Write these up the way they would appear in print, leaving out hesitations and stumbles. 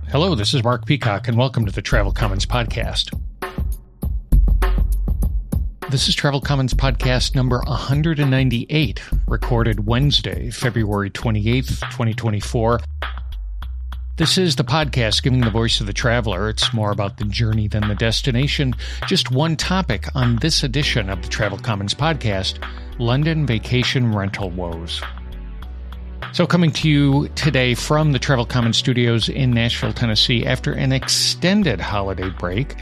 Hello, this is Mark Peacock, and welcome to the Travel Commons Podcast. This is Travel Commons Podcast number 198, recorded Wednesday, February 28th, 2024. This is the podcast giving the voice of the traveler. It's more about the journey than the destination. Just one topic on this edition of the Travel Commons Podcast, London Vacation Rental Woes. So coming to you today from the Travel Commons Studios in Nashville, Tennessee, after an extended holiday break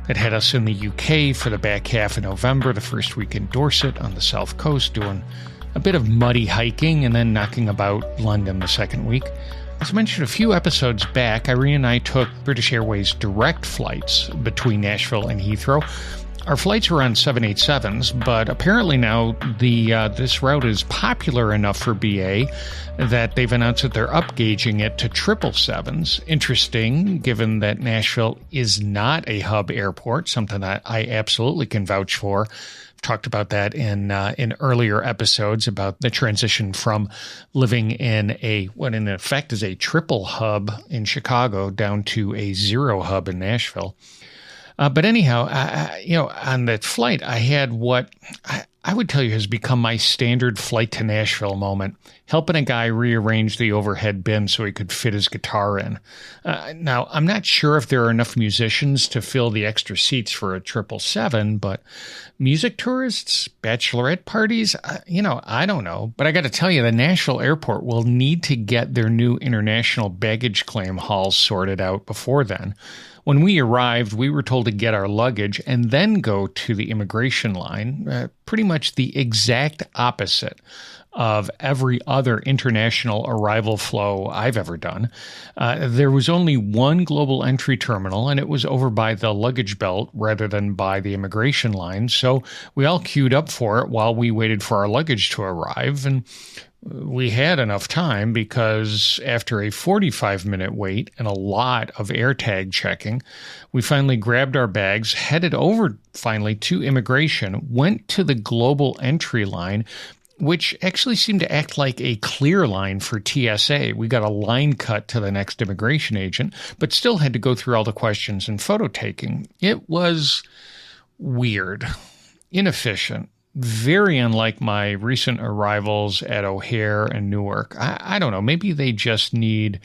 that had us in the UK for the back half of November, the first week in Dorset on the South Coast, doing a bit of muddy hiking and then knocking about London the second week. As I mentioned a few episodes back, Irene and I took British Airways direct flights between Nashville and Heathrow. Our flights were on 787s, but apparently now this route is popular enough for BA that they've announced that they're upgauging it to 777s. Interesting, given that Nashville is not a hub airport, something that I absolutely can vouch for. I've talked about that in earlier episodes about the transition from living in what in effect is a triple hub in Chicago down to a zero hub in Nashville. But anyhow, on that flight, I had what I would tell you has become my standard flight to Nashville moment, helping a guy rearrange the overhead bin so he could fit his guitar in. Now, I'm not sure if there are enough musicians to fill the extra seats for a 777, but music tourists, bachelorette parties, I don't know. But I got to tell you, the Nashville airport will need to get their new international baggage claim hall sorted out before then. When we arrived, we were told to get our luggage and then go to the immigration line, pretty much the exact opposite of every other international arrival flow I've ever done. There was only one global entry terminal, and it was over by the luggage belt rather than by the immigration line. So we all queued up for it while we waited for our luggage to arrive, and we had enough time because after a 45-minute wait and a lot of AirTag checking, we finally grabbed our bags, headed over finally to immigration, went to the global entry line, which actually seemed to act like a clear line for TSA. We got a line cut to the next immigration agent, but still had to go through all the questions and photo taking. It was weird, inefficient. Very unlike my recent arrivals at O'Hare and Newark. I don't know. Maybe they just need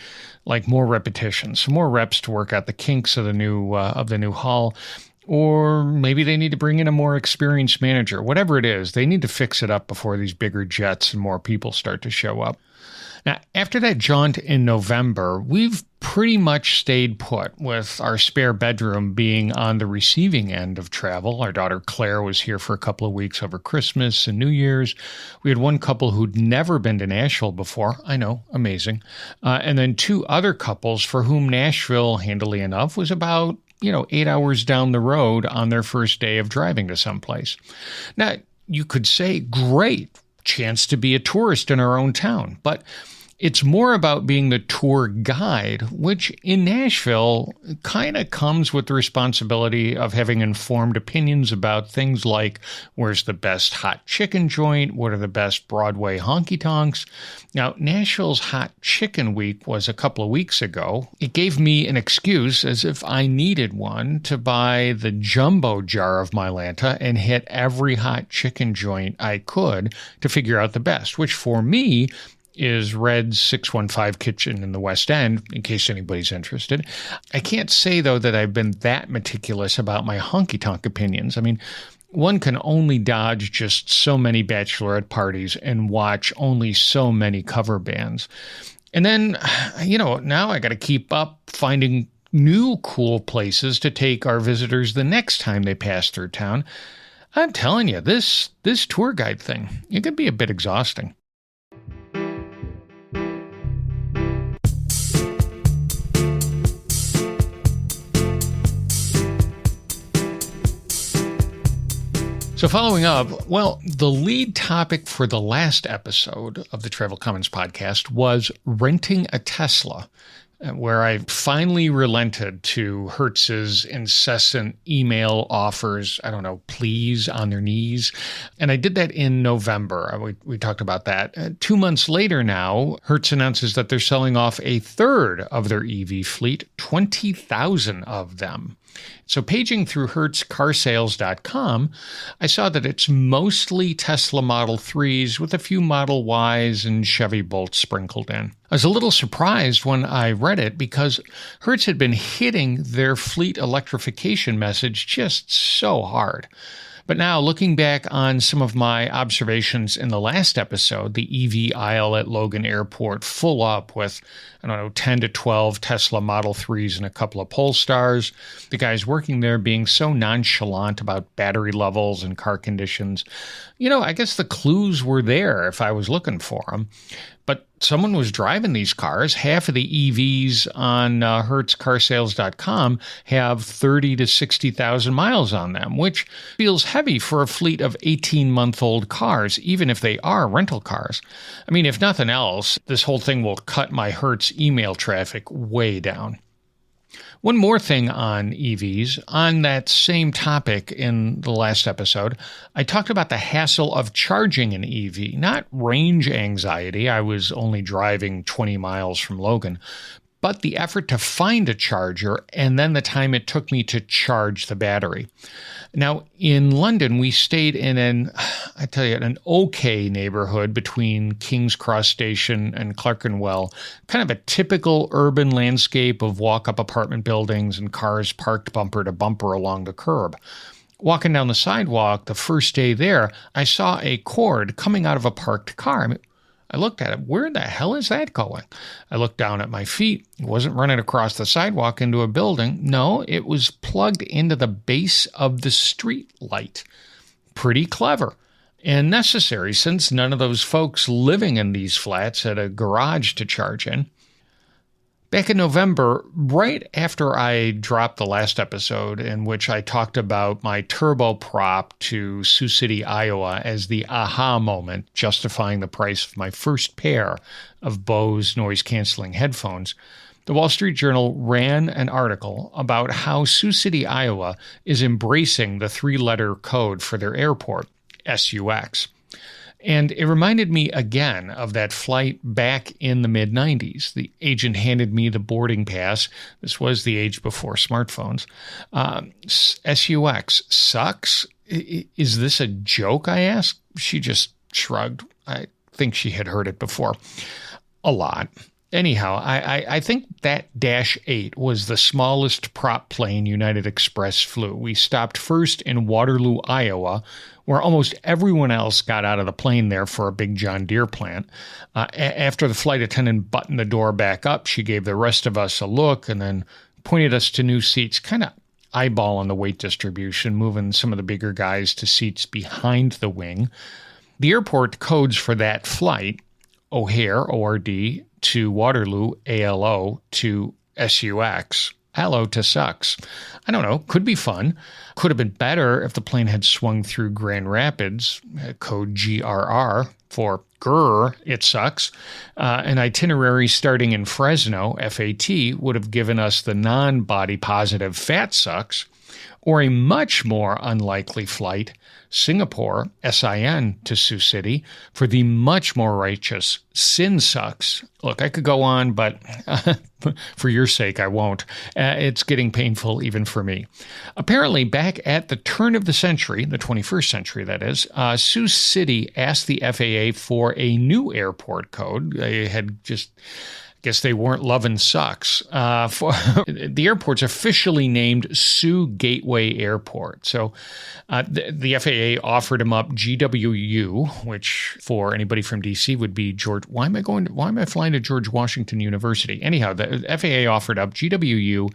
more repetition, some more reps to work out the kinks of the new hall, or maybe they need to bring in a more experienced manager. Whatever it is, they need to fix it up before these bigger jets and more people start to show up. Now, after that jaunt in November, we've pretty much stayed put, with our spare bedroom being on the receiving end of travel. Our daughter Claire was here for a couple of weeks over Christmas and New Year's. We had one couple who'd never been to Nashville before. I know, amazing. And then two other couples for whom Nashville, handily enough, was about 8 hours down the road on their first day of driving to someplace. Now, you could say, great, chance to be a tourist in our own town, but it's more about being the tour guide, which in Nashville kind of comes with the responsibility of having informed opinions about things like where's the best hot chicken joint, what are the best Broadway honky-tonks. Now, Nashville's Hot Chicken Week was a couple of weeks ago. It gave me an excuse, as if I needed one, to buy the jumbo jar of Mylanta and hit every hot chicken joint I could to figure out the best, which for me is Red's 615 Kitchen in the West End, in case anybody's interested. I can't say, though, that I've been that meticulous about my honky-tonk opinions. I mean, one can only dodge just so many bachelorette parties and watch only so many cover bands. And then, now I got to keep up finding new cool places to take our visitors the next time they pass through town. I'm telling you, this tour guide thing, it could be a bit exhausting. So following up, the lead topic for the last episode of the Travel Commons podcast was renting a Tesla. where I finally relented to Hertz's incessant email offers, please on their knees. And I did that in November. We talked about that. 2 months later now, Hertz announces that they're selling off a third of their EV fleet, 20,000 of them. So paging through HertzCarsales.com, I saw that it's mostly Tesla Model 3s with a few Model Ys and Chevy Bolts sprinkled in. I was a little surprised when I read it because Hertz had been hitting their fleet electrification message just so hard. But now, looking back on some of my observations in the last episode, the EV aisle at Logan Airport full up with, 10 to 12 Tesla Model 3s and a couple of Polestars, the guys working there being so nonchalant about battery levels and car conditions. I guess the clues were there if I was looking for them. But someone was driving these cars. Half of the EVs on HertzCarsales.com have 30 to 60,000 miles on them, which feels heavy for a fleet of 18-month-old cars, even if they are rental cars. I mean, if nothing else, this whole thing will cut my Hertz email traffic way down. One more thing on EVs. On that same topic in the last episode, I talked about the hassle of charging an EV, not range anxiety. I was only driving 20 miles from Logan, but the effort to find a charger and then the time it took me to charge the battery. Now, in London, we stayed in an okay neighborhood between King's Cross Station and Clerkenwell, kind of a typical urban landscape of walk-up apartment buildings and cars parked bumper to bumper along the curb. Walking down the sidewalk the first day there, I saw a cord coming out of a parked car. I looked at it. Where the hell is that going? I looked down at my feet. It wasn't running across the sidewalk into a building. No, it was plugged into the base of the street light. Pretty clever and necessary since none of those folks living in these flats had a garage to charge in. Back in November, right after I dropped the last episode in which I talked about my turboprop to Sioux City, Iowa as the aha moment justifying the price of my first pair of Bose noise-canceling headphones, the Wall Street Journal ran an article about how Sioux City, Iowa is embracing the three-letter code for their airport, SUX. And it reminded me again of that flight back in the mid-90s. The agent handed me the boarding pass. This was the age before smartphones. SUX sucks? Is this a joke, I asked? She just shrugged. I think she had heard it before. A lot. Anyhow, I think that Dash 8 was the smallest prop plane United Express flew. We stopped first in Waterloo, Iowa, where almost everyone else got out of the plane there for a big John Deere plant. After the flight attendant buttoned the door back up, she gave the rest of us a look and then pointed us to new seats, kind of eyeballing the weight distribution, moving some of the bigger guys to seats behind the wing. The airport codes for that flight, O'Hare, ORD, to Waterloo, ALO, to SUX, ALO to sucks. I don't know, could be fun. Could have been better if the plane had swung through Grand Rapids, code GRR, for grr, it sucks. An itinerary starting in Fresno, FAT, would have given us the non-body positive fat sucks, or a much more unlikely flight, Singapore, SIN, to Sioux City, for the much more righteous sin sucks. Look, I could go on, but for your sake, I won't. It's getting painful even for me. Apparently, back at the turn of the century, the 21st century, that is, Sioux City asked the FAA for a new airport code. They had just... guess they weren't loving sucks. The airport's officially named Sioux Gateway Airport. So the FAA offered them up GWU, which for anybody from D.C. would be George. Why am I flying to George Washington University? Anyhow, the FAA offered up GWU,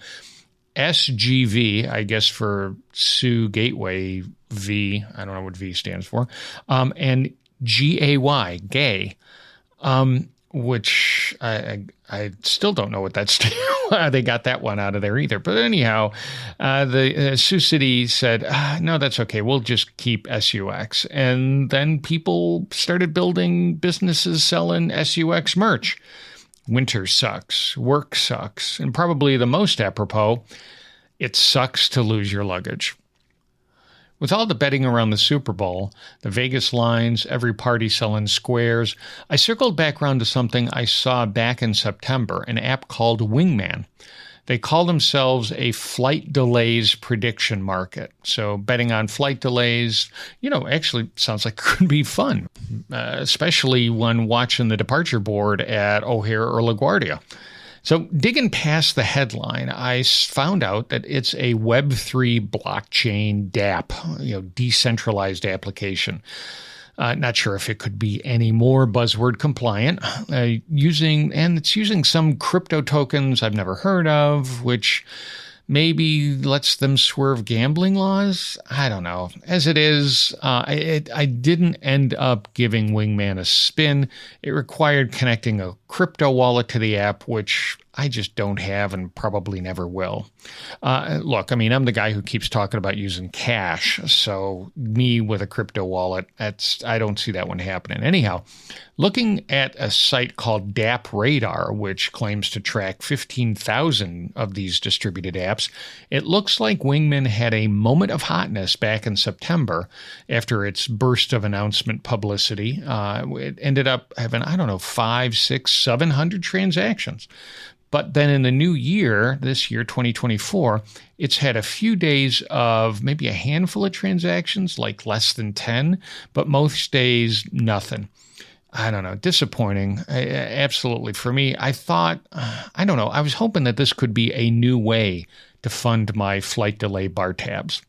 SGV, I guess for Sioux Gateway V. I don't know what V stands for, and GAY, gay. Which I still don't know what that's. They got that one out of there either. But anyhow, the Sioux City said, no, that's okay. We'll just keep SUX. And then people started building businesses selling SUX merch. Winter sucks. Work sucks. And probably the most apropos, it sucks to lose your luggage. With all the betting around the Super Bowl, the Vegas lines, every party selling squares, I circled back around to something I saw back in September, an app called Wingman. They call themselves a flight delays prediction market. So betting on flight delays, actually sounds like it could be fun, especially when watching the departure board at O'Hare or LaGuardia. So digging past the headline, I found out that it's a Web3 blockchain DApp, decentralized application. Not sure if it could be any more buzzword compliant, it's using some crypto tokens I've never heard of, which maybe lets them swerve gambling laws. I don't know. As it is, I didn't end up giving Wingman a spin. It required connecting a crypto wallet to the app, which I just don't have and probably never will. Look, I'm the guy who keeps talking about using cash. So me with a crypto wallet, I don't see that one happening. Anyhow, looking at a site called DApp Radar, which claims to track 15,000 of these distributed apps, it looks like Wingman had a moment of hotness back in September after its burst of announcement publicity. It ended up having, 500, 600, 700 transactions. But then in the new year, this year, 2024, it's had a few days of maybe a handful of transactions, like less than 10, but most days, nothing. I don't know, disappointing. Absolutely. For me, I thought, I was hoping that this could be a new way to fund my flight delay bar tabs.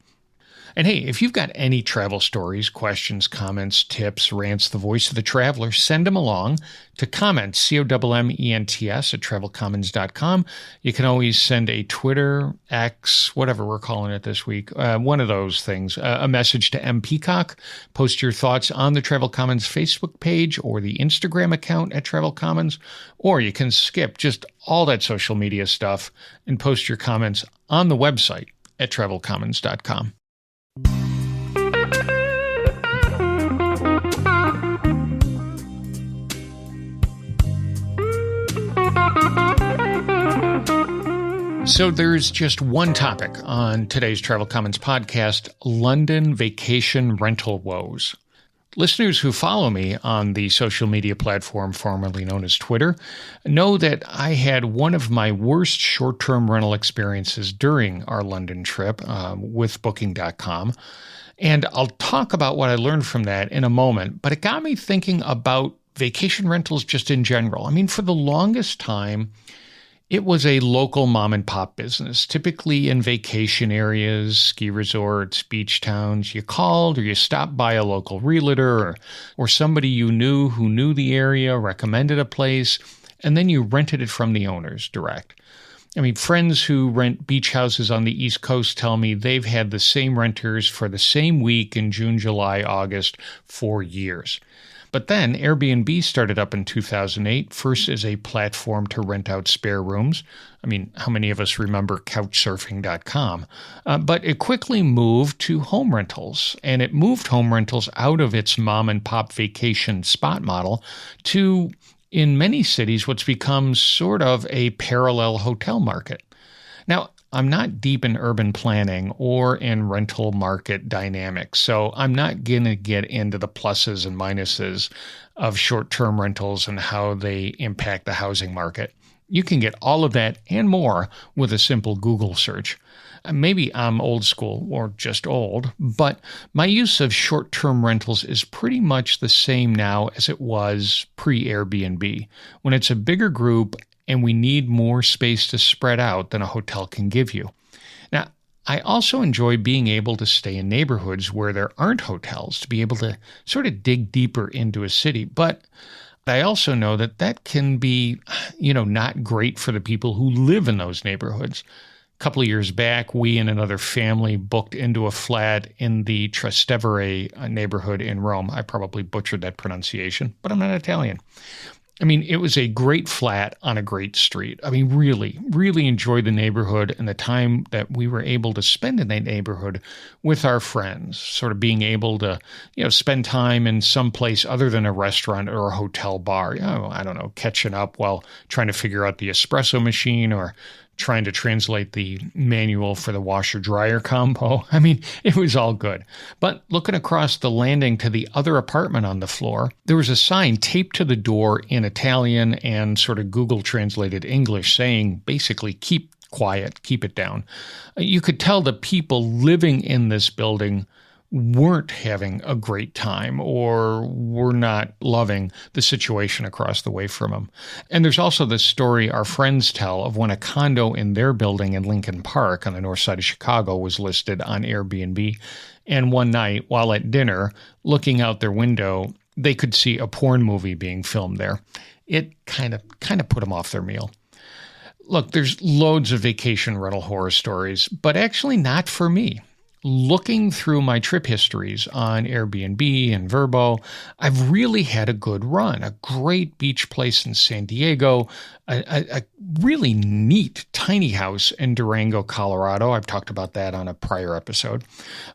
And hey, if you've got any travel stories, questions, comments, tips, rants, the voice of the traveler, send them along to comments, COMMENTS at travelcommons.com. You can always send a Twitter, X, whatever we're calling it this week, one of those things, a message to M. Peacock. Post your thoughts on the Travel Commons Facebook page or the Instagram account at Travel Commons, or you can skip just all that social media stuff and post your comments on the website at travelcommons.com. So there's just one topic on today's Travel Commons podcast, London vacation rental woes. Listeners who follow me on the social media platform formerly known as Twitter know that I had one of my worst short-term rental experiences during our London trip with Booking.com. And I'll talk about what I learned from that in a moment, but it got me thinking about vacation rentals just in general. For the longest time, it was a local mom and pop business, typically in vacation areas, ski resorts, beach towns. You called or you stopped by a local realtor or somebody you knew who knew the area, recommended a place, and then you rented it from the owners direct. Friends who rent beach houses on the East Coast tell me they've had the same renters for the same week in June, July, August for years. But then Airbnb started up in 2008, first as a platform to rent out spare rooms. How many of us remember couchsurfing.com? But it quickly moved to home rentals, and it moved home rentals out of its mom and pop vacation spot model to, in many cities, what's become sort of a parallel hotel market. Now, I'm not deep in urban planning or in rental market dynamics, so I'm not going to get into the pluses and minuses of short-term rentals and how they impact the housing market. You can get all of that and more with a simple Google search. Maybe I'm old school or just old, but my use of short-term rentals is pretty much the same now as it was pre-Airbnb, when it's a bigger group and we need more space to spread out than a hotel can give you. Now, I also enjoy being able to stay in neighborhoods where there aren't hotels, to be able to sort of dig deeper into a city. But I also know that can be, not great for the people who live in those neighborhoods. A couple of years back, we and another family booked into a flat in the Trastevere neighborhood in Rome. I probably butchered that pronunciation, but I'm not Italian. I mean, it was a great flat on a great street. I mean, really, really enjoyed the neighborhood and the time that we were able to spend in that neighborhood with our friends, sort of being able to, spend time in some place other than a restaurant or a hotel bar. I don't know, catching up while trying to figure out the espresso machine or trying to translate the manual for the washer-dryer combo. I mean, it was all good. But looking across the landing to the other apartment on the floor, there was a sign taped to the door in Italian and sort of Google translated English saying basically, keep quiet, keep it down. You could tell the people living in this building weren't having a great time or were not loving the situation across the way from them. And there's also this story our friends tell of when a condo in their building in Lincoln Park on the north side of Chicago was listed on Airbnb. And one night, while at dinner, looking out their window, they could see a porn movie being filmed there. It kind of put them off their meal. Look, there's loads of vacation rental horror stories, but actually not for me. Looking through my trip histories on Airbnb and Vrbo, I've really had a good run. A great beach place in San Diego, a really neat tiny house in Durango, Colorado. I've talked about that on a prior episode.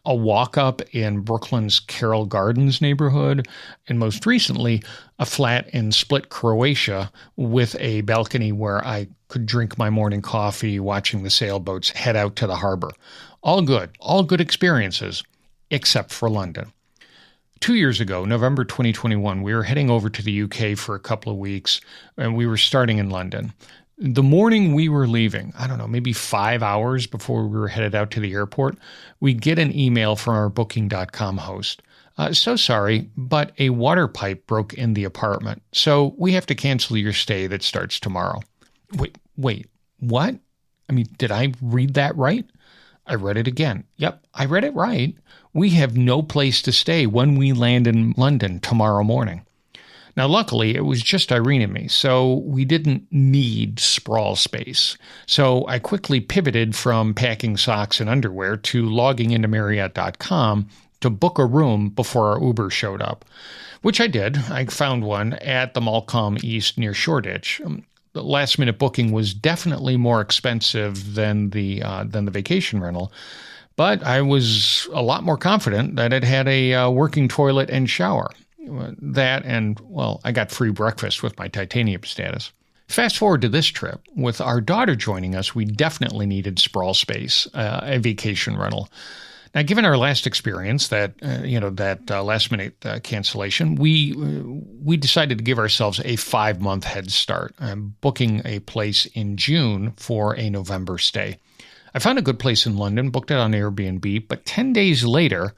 A walk-up in Brooklyn's Carroll Gardens neighborhood, and most recently, a flat in Split, Croatia, with a balcony where I could drink my morning coffee watching the sailboats head out to the harbor. All good experiences, except for London. 2 years ago, November 2021, we were heading over to the UK for a couple of weeks, and we were starting in London. The morning we were leaving, I don't know, maybe 5 hours before we were headed out to the airport, we get an email from our Booking.com host. So sorry, but a water pipe broke in the apartment, so we have to cancel your stay that starts tomorrow. Wait, what? I mean, did I read that right? I read it again. Yep, I read it right. We have no place to stay when we land in London tomorrow morning. Now, luckily, it was just Irene and me, so we didn't need sprawl space. So I quickly pivoted from packing socks and underwear to logging into Marriott.com to book a room before our Uber showed up, which I did. I found one at the Malcolm East near Shoreditch. The last-minute booking was definitely more expensive than the vacation rental, but I was a lot more confident that it had a working toilet and shower. That and, well, I got free breakfast with my titanium status. Fast forward to this trip. With our daughter joining us, we definitely needed sprawl space, a vacation rental. Now, given our last experience, that last-minute cancellation, we decided to give ourselves a 5-month head start, booking a place in June for a November stay. I found a good place in London, booked it on Airbnb, but 10 days later,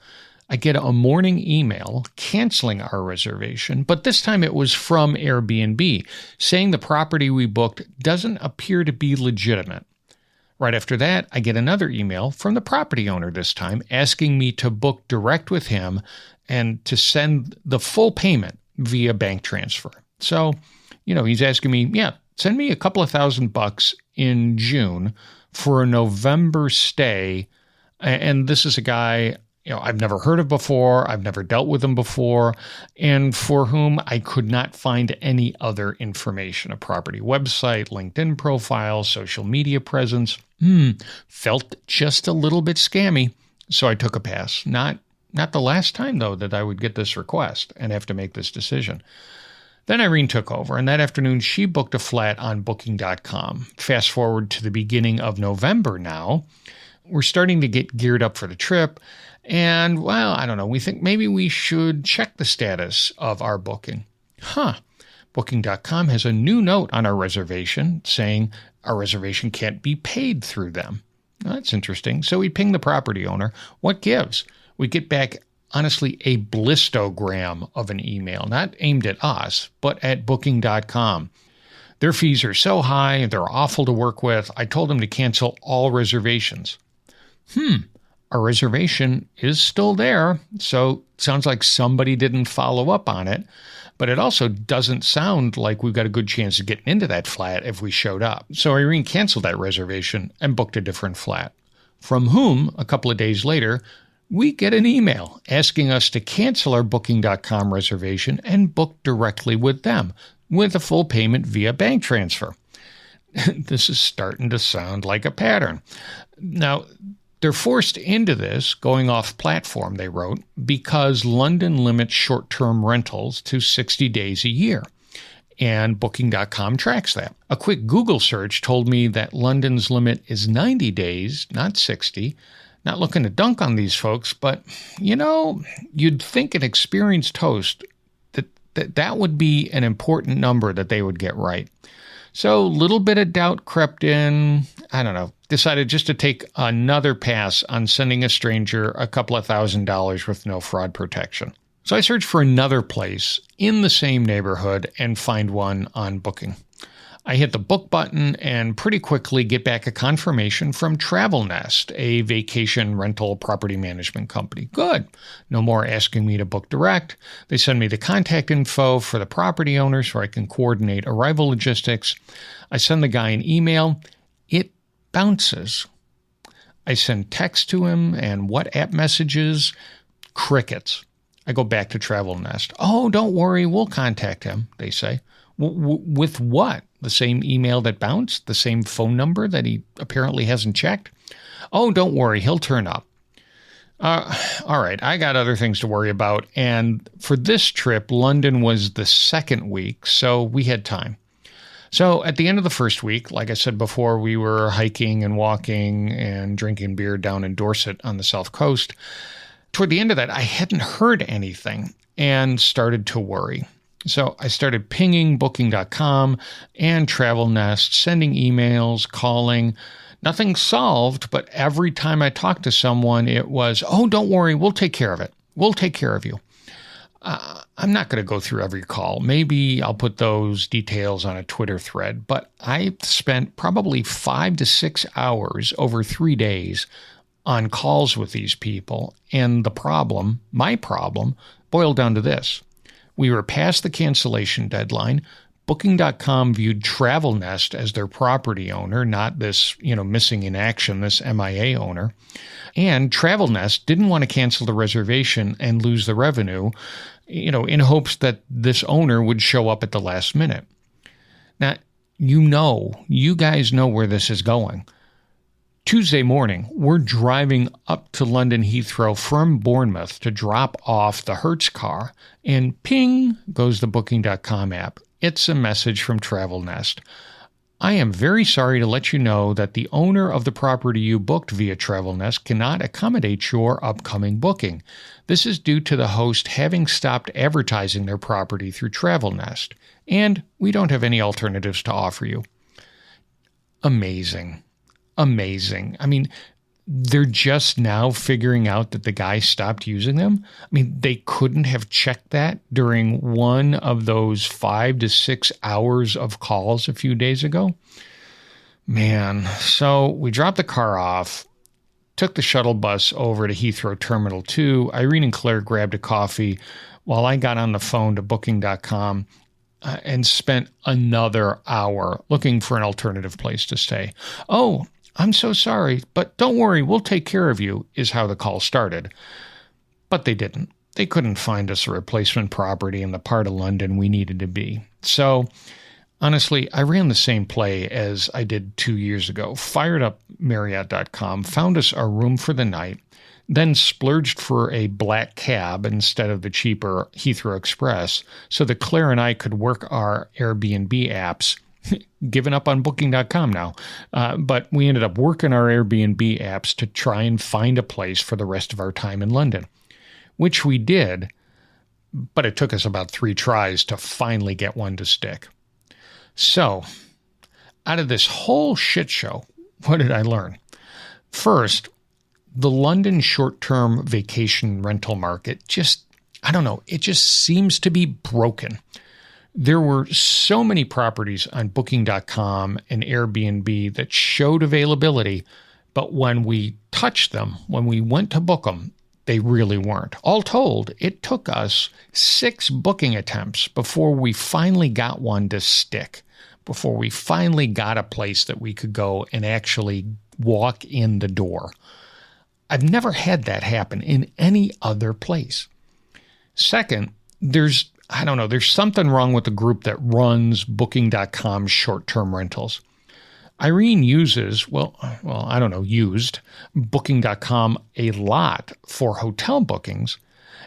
I get a morning email canceling our reservation, but this time it was from Airbnb, saying the property we booked doesn't appear to be legitimate. Right after that, I get another email from the property owner this time asking me to book direct with him and to send the full payment via bank transfer. So, he's asking me, send me a couple of $1,000 in June for a November stay. And this is a guy, I've never heard of before. I've never dealt with him before, and for whom I could not find any other information, a property website, LinkedIn profile, social media presence. Felt just a little bit scammy, so I took a pass. Not the last time, though, that I would get this request and have to make this decision. Then Irene took over, and that afternoon she booked a flat on Booking.com. Fast forward to the beginning of November now. We're starting to get geared up for the trip, and, well, I don't know, we think maybe we should check the status of our booking. Booking.com has a new note on our reservation saying our reservation can't be paid through them. Well, that's interesting. So we ping the property owner. What gives? We get back, honestly, a blistogram of an email, not aimed at us, but at Booking.com. Their fees are so high, they're awful to work with. I told them to cancel all reservations. Our reservation is still there, so it sounds like somebody didn't follow up on it, but it also doesn't sound like we've got a good chance of getting into that flat if we showed up. So Irene canceled that reservation and booked a different flat, from whom, a couple of days later, we get an email asking us to cancel our Booking.com reservation and book directly with them. with a full payment via bank transfer. This is starting to sound like a pattern. Now, they're forced into this, going off platform, they wrote, because London limits short-term rentals to 60 days a year. And Booking.com tracks that. A quick Google search told me that London's limit is 90 days, not 60. Not looking to dunk on these folks, but, you'd think an experienced host that would be an important number that they would get right. So a little bit of doubt crept in. I don't know. Decided just to take another pass on sending a stranger a couple of $1,000s with no fraud protection. So I searched for another place in the same neighborhood and find one on Booking. I hit the book button and pretty quickly get back a confirmation from TravelNest, a vacation rental property management company. Good. No more asking me to book direct. They send me the contact info for the property owner so I can coordinate arrival logistics. I send the guy an email. It bounces. I send text to him and WhatsApp messages. Crickets. I go back to TravelNest. Oh, don't worry. We'll contact him, they say. With what? The same email that bounced? The same phone number that he apparently hasn't checked? Oh, don't worry. He'll turn up. All right. I got other things to worry about. And for this trip, London was the second week, so we had time. So at the end of the first week, like I said before, we were hiking and walking and drinking beer down in Dorset on the South Coast. Toward the end of that, I hadn't heard anything and started to worry. So I started pinging Booking.com and TravelNest, sending emails, calling. Nothing solved, but every time I talked to someone, it was, oh, don't worry, we'll take care of it. We'll take care of you. I'm not going to go through every call. Maybe I'll put those details on a Twitter thread, but I spent probably 5 to 6 hours over 3 days on calls with these people. And my problem, boiled down to this. We were past the cancellation deadline. Booking.com viewed TravelNest as their property owner, not this, missing in action, this MIA owner. And TravelNest didn't want to cancel the reservation and lose the revenue, in hopes that this owner would show up at the last minute. Now, you guys know where this is going. Tuesday morning, we're driving up to London Heathrow from Bournemouth to drop off the Hertz car, and ping goes the Booking.com app. It's a message from TravelNest. I am very sorry to let you know that the owner of the property you booked via TravelNest cannot accommodate your upcoming booking. This is due to the host having stopped advertising their property through TravelNest, and we don't have any alternatives to offer you. Amazing. I mean, they're just now figuring out that the guy stopped using them. I mean, they couldn't have checked that during one of those 5 to 6 hours of calls a few days ago. Man, so we dropped the car off, took the shuttle bus over to Heathrow Terminal 2. Irene and Claire grabbed a coffee while I got on the phone to Booking.com and spent another hour looking for an alternative place to stay. Oh, I'm so sorry, but don't worry, we'll take care of you, is how the call started. But they didn't. They couldn't find us a replacement property in the part of London we needed to be. So, honestly, I ran the same play as I did 2 years ago. Fired up Marriott.com, found us a room for the night, then splurged for a black cab instead of the cheaper Heathrow Express so that Claire and I could work our Airbnb apps. Given up on Booking.com now. But we ended up working our Airbnb apps to try and find a place for the rest of our time in London, which we did, but it took us about 3 tries to finally get one to stick. So, out of this whole shit show, what did I learn? First, the London short-term vacation rental market it just seems to be broken. There were so many properties on Booking.com and Airbnb that showed availability, but when we touched them, when we went to book them, they really weren't. All told, it took us 6 booking attempts before we finally got one to stick, before we finally got a place that we could go and actually walk in the door. I've never had that happen in any other place. Second, there's I don't know, there's something wrong with the group that runs Booking.com short-term rentals. Irene uses, used Booking.com a lot for hotel bookings,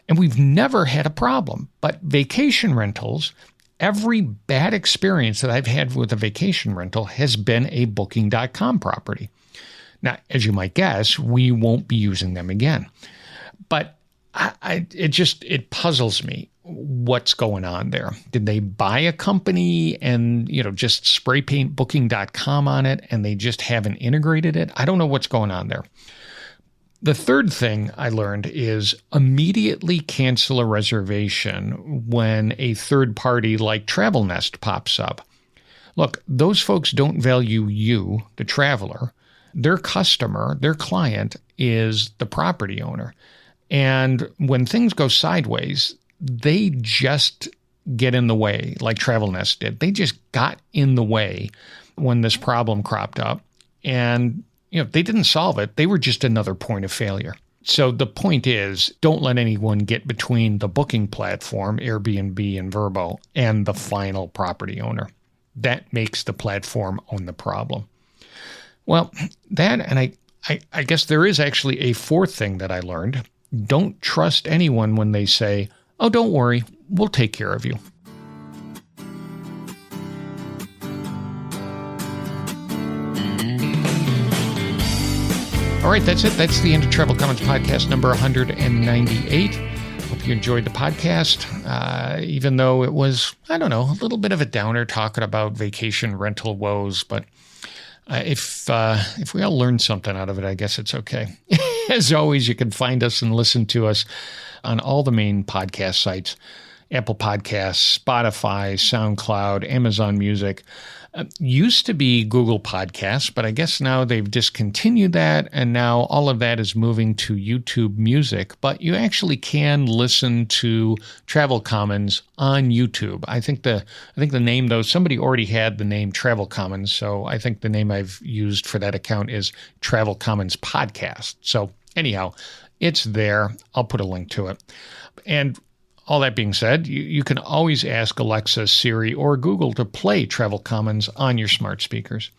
and we've never had a problem. But vacation rentals, every bad experience that I've had with a vacation rental has been a Booking.com property. Now, as you might guess, we won't be using them again. But it puzzles me what's going on there. Did they buy a company and, just spray paint Booking.com on it and they just haven't integrated it? I don't know what's going on there. The third thing I learned is immediately cancel a reservation when a third party like TravelNest pops up. Look, those folks don't value you, the traveler. Their customer, their client, is the property owner. And when things go sideways, they just get in the way, like TravelNest did. They just got in the way when this problem cropped up. And, they didn't solve it. They were just another point of failure. So the point is, don't let anyone get between the booking platform, Airbnb and Vrbo, and the final property owner. That makes the platform own the problem. Well, that, and I guess there is actually a fourth thing that I learned. Don't trust anyone when they say, "Oh, don't worry, we'll take care of you." All right, that's it. That's the end of Travel Commons podcast number 198. Hope you enjoyed the podcast, even though it was, a little bit of a downer talking about vacation rental woes. But if we all learned something out of it, I guess it's okay. As always, you can find us and listen to us on all the main podcast sites: Apple Podcasts, Spotify, SoundCloud, Amazon Music. Used to be Google Podcasts, but I guess now they've discontinued that, and now all of that is moving to YouTube Music. But you actually can listen to Travel Commons on YouTube. I think the name, though, somebody already had the name Travel Commons, so I think the name I've used for that account is Travel Commons Podcast. So anyhow, it's there. I'll put a link to it. And all that being said, you can always ask Alexa, Siri, or Google to play Travel Commons on your smart speakers.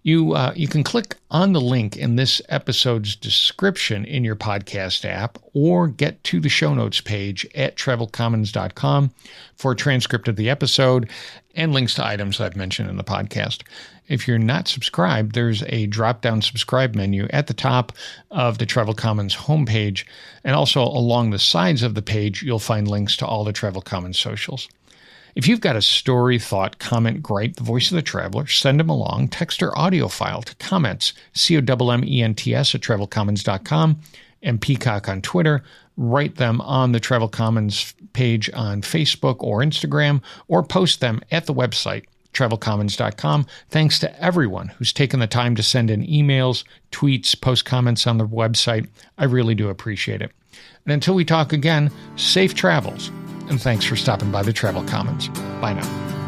You can click on the link in this episode's description in your podcast app, or get to the show notes page at travelcommons.com for a transcript of the episode and links to items I've mentioned in the podcast. If you're not subscribed, there's a drop-down subscribe menu at the top of the Travel Commons homepage, and also along the sides of the page, you'll find links to all the Travel Commons socials. If you've got a story, thought, comment, gripe, the voice of the traveler, send them along. Text or audio file to comments, COMMENTS at travelcommons.com, and Peacock on Twitter. Write them on the Travel Commons page on Facebook or Instagram, or post them at the website, travelcommons.com. Thanks to everyone who's taken the time to send in emails, tweets, post comments on the website. I really do appreciate it. And until we talk again, safe travels. And thanks for stopping by the Travel Commons. Bye now.